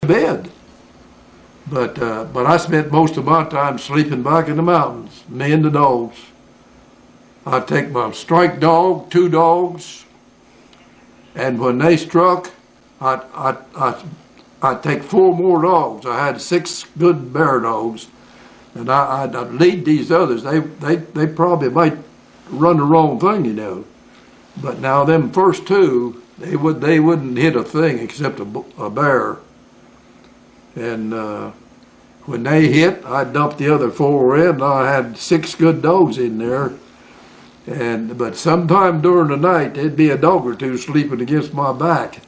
bed. But I spent most of my time sleeping back in the mountains, me and the dogs. I'd take my strike dog, 2 dogs, and when they struck, I'd take 4 more dogs. I had 6 good bear dogs, and I'd lead these others. They probably might run the wrong thing, you know. But now them first 2, they wouldn't hit a thing except a bear. And when they hit, I'd dump the other 4 in. I had 6 good dogs in there. But sometime during the night, there'd be a dog or 2 sleeping against my back.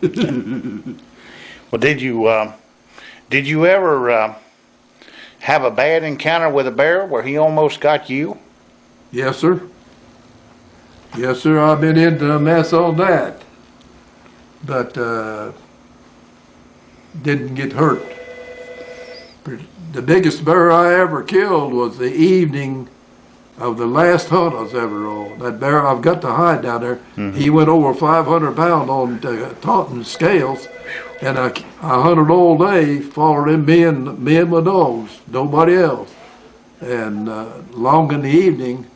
Well, did you ever have a bad encounter with a bear where he almost got you? Yes, sir. Yes, sir. I've been into a mess on that, but didn't get hurt. The biggest bear I ever killed was the evening of the last hunt I was ever on. That bear, I've got the hide down there. Mm-hmm. He went over 500 pounds on Taunton scales, and I hunted all day, followed him, me and my dogs, nobody else. And long in the evening,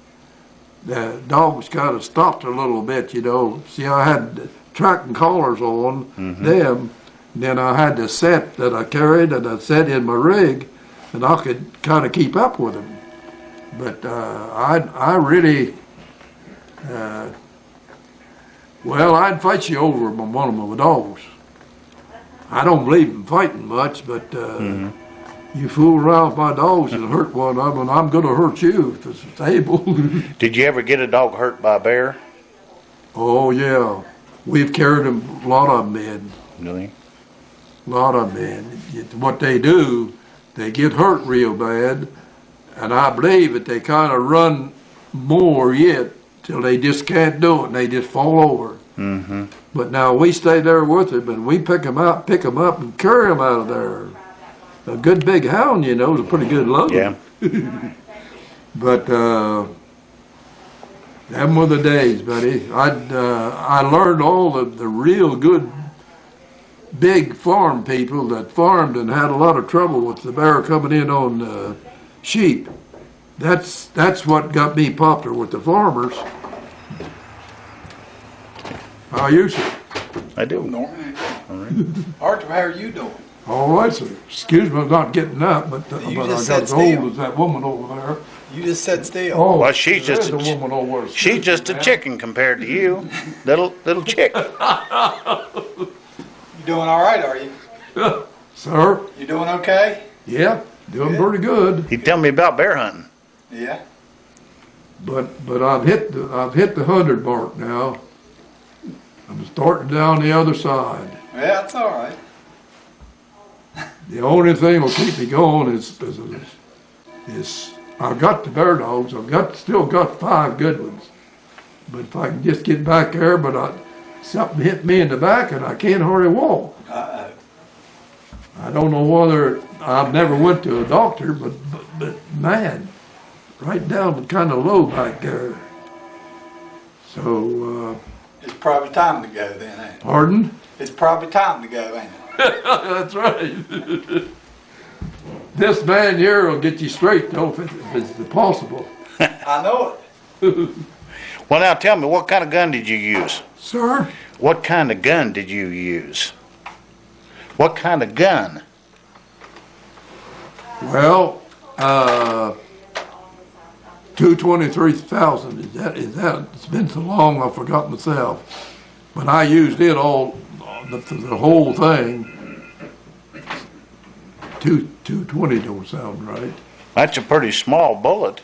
the dogs kind of stopped a little bit, you know. See, I had tracking collars on them. Then I had the set that I carried, and I set in my rig, and I could kind of keep up with them. But I really, well, I'd fight you over one of my dogs. I don't believe in fighting much, but you fool around with my dogs and hurt one of them, and I'm going to hurt you if it's able. Did you ever get a dog hurt by a bear? Oh, yeah. We've carried them, a lot of them in. Really? A lot of them in. What they do, they get hurt real bad, and I believe that they kind of run more yet till they just can't do it, and they just fall over. Mm-hmm. But now we stay there with them, and we pick them up, and carry them out of there. A good big hound, you know, is a pretty good load. Yeah. But them were the days, buddy. I learned all the real good big farm people that farmed and had a lot of trouble with the bear coming in on sheep. That's what got me popular with the farmers. How are you, sir? I do. Norman. All right. Arthur, how are you doing? All right, sir. Excuse me, I'm not getting up, but I got as old as that woman over there. You just sat still. Oh, well, she's just a woman over there. She's just a chicken compared to you, little chick. You doing all right, are you? Sir? You doing okay? Yeah, doing pretty good. He tell me about bear hunting. Yeah. But I've hit the 100 mark now. I'm starting down the other side. Yeah, that's all right. The only thing will keep me going is I've got the bear dogs. Still got 5 good ones. But if I can just get back there, something hit me in the back and I can't hardly walk. Uh-oh. I don't know whether I've never went to a doctor, but man, right down kind of low back there. So. It's probably time to go then, ain't it? Pardon? It's probably time to go, ain't it? That's right. This man here will get you straight, though, if it's possible. I know it. Well, now tell me, what kind of gun did you use? Sir? What kind of gun did you use? What kind of gun? Well, 223,000. Is that? It's been so long I forgot myself. But I used it all, the whole thing. 220 don't sound right. That's a pretty small bullet.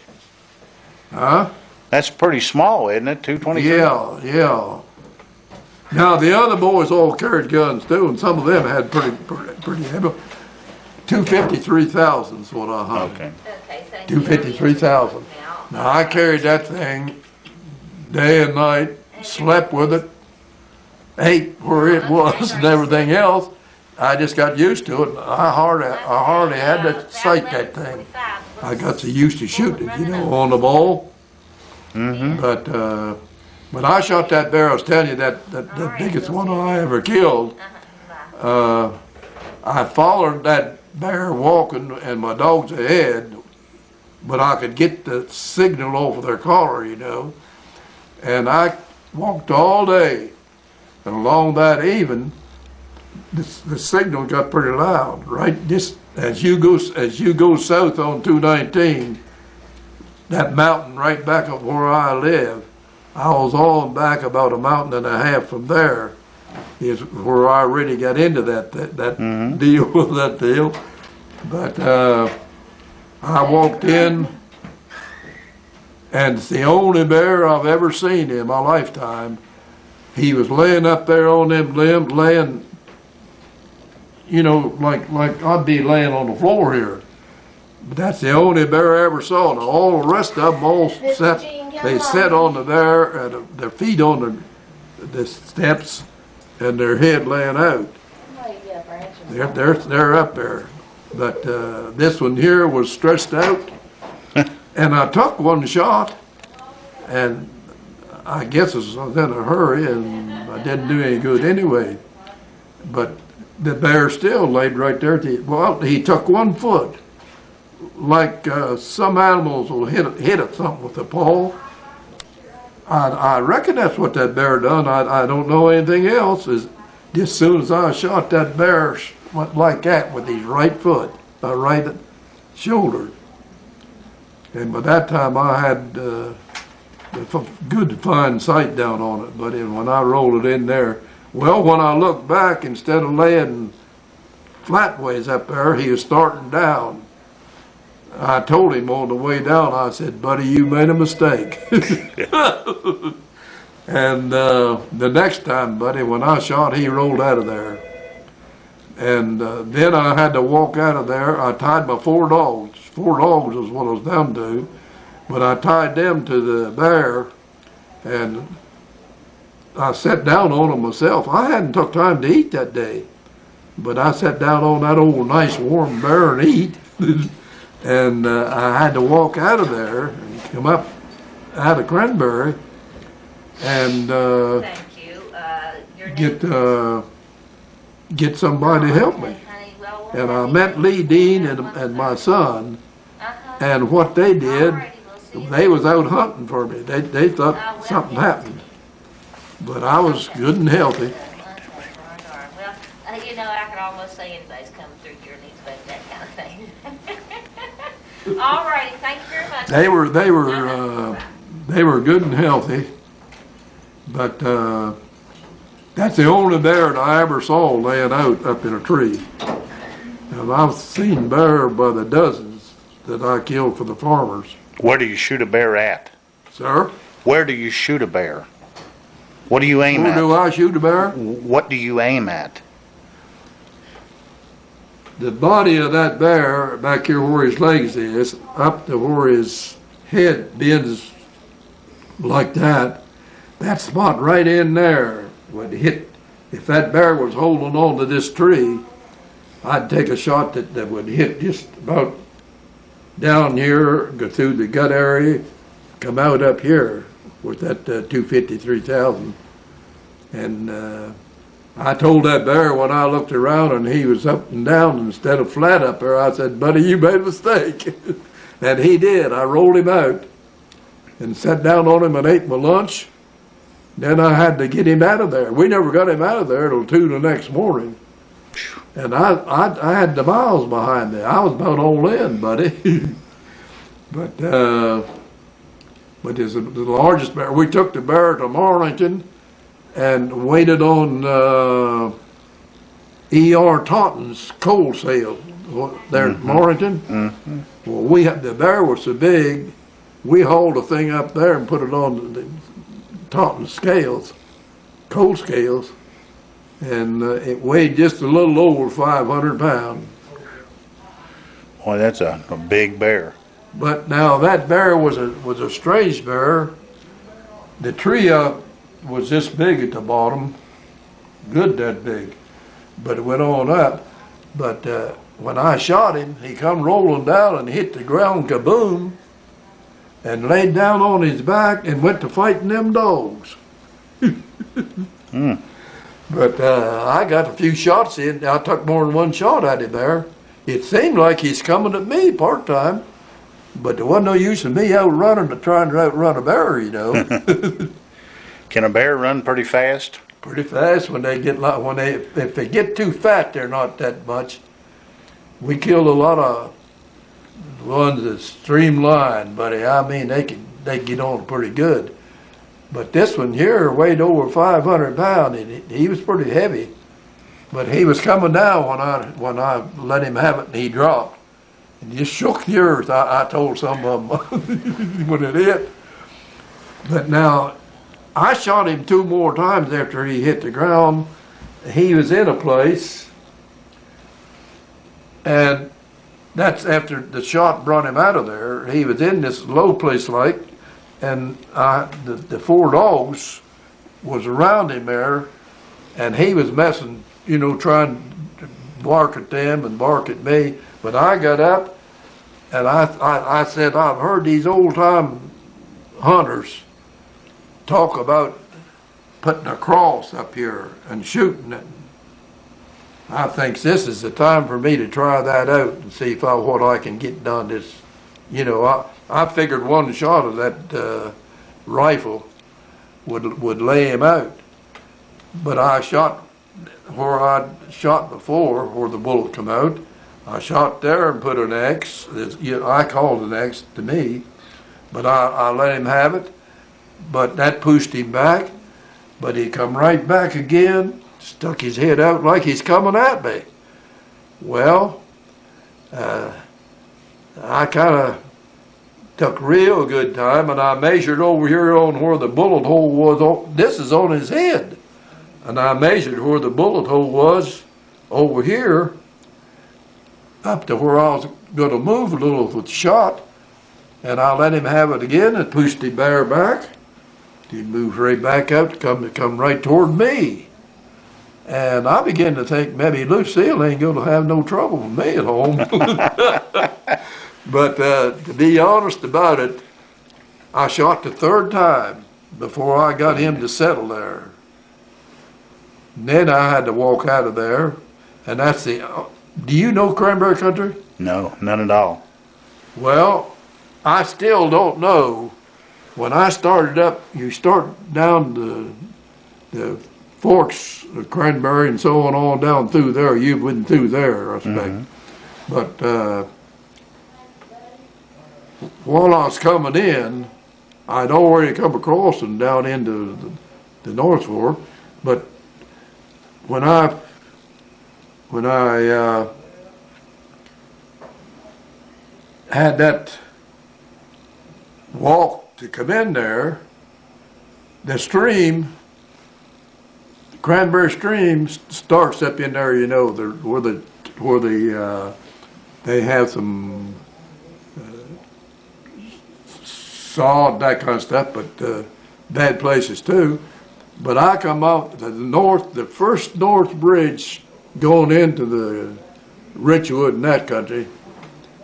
Huh? That's pretty small, isn't it? 223? Yeah. Now the other boys all carried guns too, and some of them had pretty heavy. 253,000 is what I hunted. Okay. 253,000. Now I carried that thing day and night, slept with it, ate where it was, and everything else. I just got used to it. I hardly had to sight that thing. I got so used to shooting it, on the ball. Mm-hmm. But when I shot that bear, I was telling you that the biggest one I ever killed. I I followed that bear walking and my dogs ahead, but I could get the signal over their collar, you know. And I walked all day, and along that even, the signal got pretty loud. Right, just as you go south on 219, that mountain right back of where I live, I was on back about a mountain and a half from there is where I really got into that deal with that deal. But I walked in, and it's the only bear I've ever seen in my lifetime. He was laying up there on them limbs, laying, you know, like I'd be laying on the floor here. But that's the only bear I ever saw. Now all the rest of them all sat, they sat on their feet on the steps, and their head laying out. They're up there. But this one here was stretched out, and I took one shot, and I guess I was in a hurry, and I didn't do any good anyway. But the bear still laid right there. Well, he took 1 foot, like some animals will hit at something with a paw. I reckon that's what that bear done. I don't know anything else. Is just as soon as I shot, that bear went like that with his right foot, right shoulder. And by that time I had good fine sight down on it. But when I rolled it in there, well, when I looked back, instead of laying flatways up there, he was starting down. I told him on the way down, I said, buddy, you made a mistake. And the next time, buddy, when I shot, he rolled out of there. And then I had to walk out of there. I tied my 4 dogs. 4 dogs was what I was down to. But I tied them to the bear, and I sat down on them myself. I hadn't took time to eat that day. But I sat down on that old nice warm bear and eat. And I had to walk out of there and come up out of Cranberry and Thank you. get somebody to help me. And I met Lee Dean and my son, and what they did, they was out hunting for me. They thought something happened, but I was good and healthy. Well, you know, I could almost say anybody's coming through here needs about that kind of thing. All righty, thank you very much. They were good and healthy, but that's the only bear that I ever saw laying out up in a tree. And I've seen bear by the dozens that I killed for the farmers. Where do you shoot a bear at? Sir? Where do you shoot a bear? What do you aim at? Where do I shoot a bear? What do you aim at? The body of that bear, back here where his legs is, up to where his head bends like that, that spot right in there would hit. If that bear was holding on to this tree, I'd take a shot that would hit just about down here, go through the gut area, come out up here with that 253,000. And I told that bear when I looked around and he was up and down instead of flat up there, I said, buddy, you made a mistake. And he did. I rolled him out and sat down on him and ate my lunch. Then I had to get him out of there. We never got him out of there till 2 the next morning. And I had the miles behind me. I was about all in, buddy. But it's the largest bear. We took the bear to Marlington and waited on E.R. Taunton's coal sale there at Marlington. Mm-hmm. Well, the bear was so big, we hauled the thing up there and put it on the Taunton scales, coal scales, and it weighed just a little over 500 pounds. Boy, that's a big bear. But now that bear was a strange bear. The tree up was this big at the bottom, good that big, but it went on up. But when I shot him, he come rolling down and hit the ground, kaboom, and laid down on his back and went to fighting them dogs. But I got a few shots in. I took more than one shot at him there. It seemed like he's coming at me part-time, but there wasn't no use in me outrunning to trying to outrun a bear, you know. Can a bear run pretty fast? Pretty fast when they get if they get too fat, they're not that much. We killed a lot of ones that streamlined, buddy. I mean, they get on pretty good. But this one here weighed over 500 pounds, and he was pretty heavy. But he was coming down when I let him have it, and he dropped. And just shook the earth. I told some of them when it hit. But now, I shot him 2 more times after he hit the ground. He was in a place, and that's after the shot brought him out of there. He was in this low place like, and the 4 dogs was around him there, and he was messing, you know, trying to bark at them and bark at me. But I got up, and I said, I've heard these old-time hunters talk about putting a cross up here and shooting it. I think this is the time for me to try that out and see what I can get done. This, you know, I figured one shot of that rifle would lay him out. But I shot where I'd shot before, where the bullet come out. I shot there and put an X. I called an X to me, but I let him have it. But that pushed him back. But he come right back again, stuck his head out like he's coming at me. Well, I kind of took real good time, and I measured over here on where the bullet hole was. This is on his head. And I measured where the bullet hole was over here, up to where I was going to move a little with the shot. And I let him have it again and pushed him bare back. He moved right back out to come right toward me. And I began to think maybe Lucille ain't going to have no trouble with me at home. But to be honest about it, I shot the 3rd time before I got him to settle there. And then I had to walk out of there. And that's do you know Cranberry Country? No, none at all. Well, I still don't know. When I started up, you start down the forks of Cranberry and so on down through there. You've been through there, I expect. Mm-hmm. But while I was coming in, I'd already come across and down into the North Fork. But when I had that walk to come in there, the stream, the Cranberry Stream starts up in there, you know, where they have some sod, that kind of stuff, but bad places too. But I come out the first north bridge going into the Richwood and that country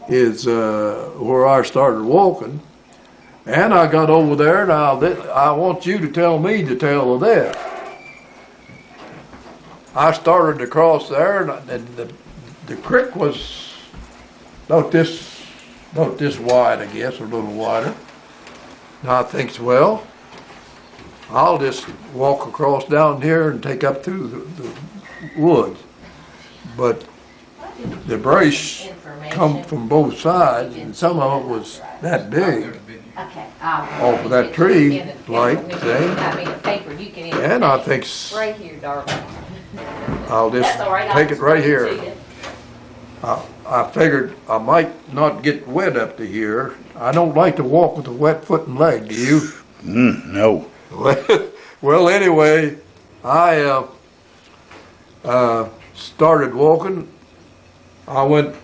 is where I started walking. And I got over there, and I want you to tell me the tale of that. I started to cross there, and the creek was about this wide, I guess, or a little wider. And I think, well, I'll just walk across down here and take up through the woods. But the brace come from both sides, and some of it was that big. Okay. Off of that tree, like, see? And I think Right here, darling. I'll just That's all right, take I'll it right just bring here. it to you. I figured I might not get wet up to here. I don't like to walk with a wet foot and leg, do you? No. Well, anyway, I started walking. I went,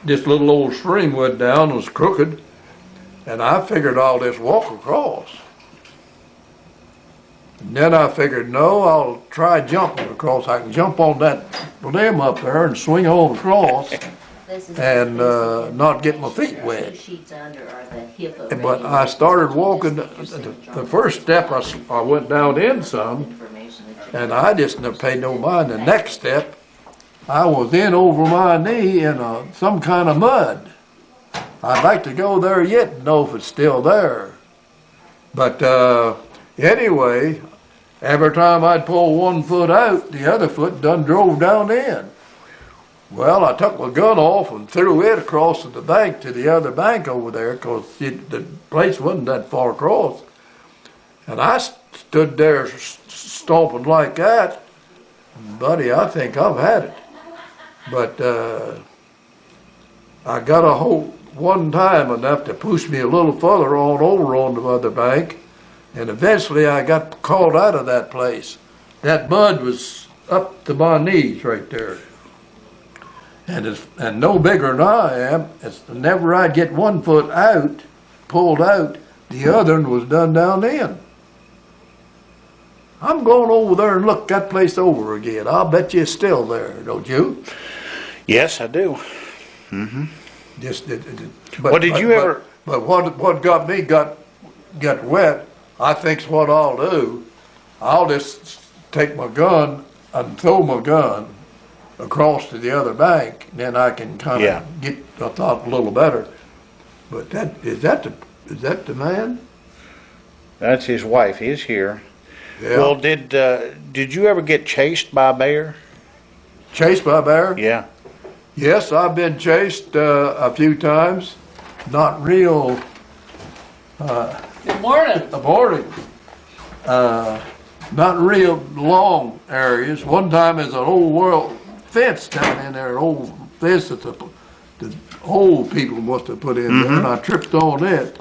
this little old stream went down, was crooked, and I figured I'll just walk across. And then I figured, no, I'll try jumping across. I can jump on that limb up there and swing on across and not get my feet wet. But I started walking. The first step, I went down in some, And I just never paid no mind. The next step, I was in over my knee in some kind of mud. I'd like to go there yet and know if it's still there. But anyway, every time I'd pull one foot out, the other foot done drove down in. Well, I took my gun off and threw it across the bank to the other bank over there because the place wasn't that far across. And I stood there stomping like that. Buddy, I think I've had it. But I got a hold one time enough to push me a little further on over on the other bank, and eventually I got called out of that place. That mud was up to my knees right there. And no bigger than I am, it's whenever I get one foot out, pulled out, the other one was done down in. I'm going over there and look that place over again. I'll bet you it's still there, don't you? Yes, I do. But, Well, did you ever? But what got me got wet, I think's what I'll do. I'll just take my gun and throw my gun across to the other bank, and then I can kind of get I thought a little better. But is that the man? That's his wife. He's here. Yeah. Well, did you ever get chased by a bear? Chased by a bear? Yeah. Yes, I've been chased a few times. Not real. Good morning. Aborting. Not real long areas. One time there's an old world fence down in there, an old fence that the old people must have put in there, and I tripped on it.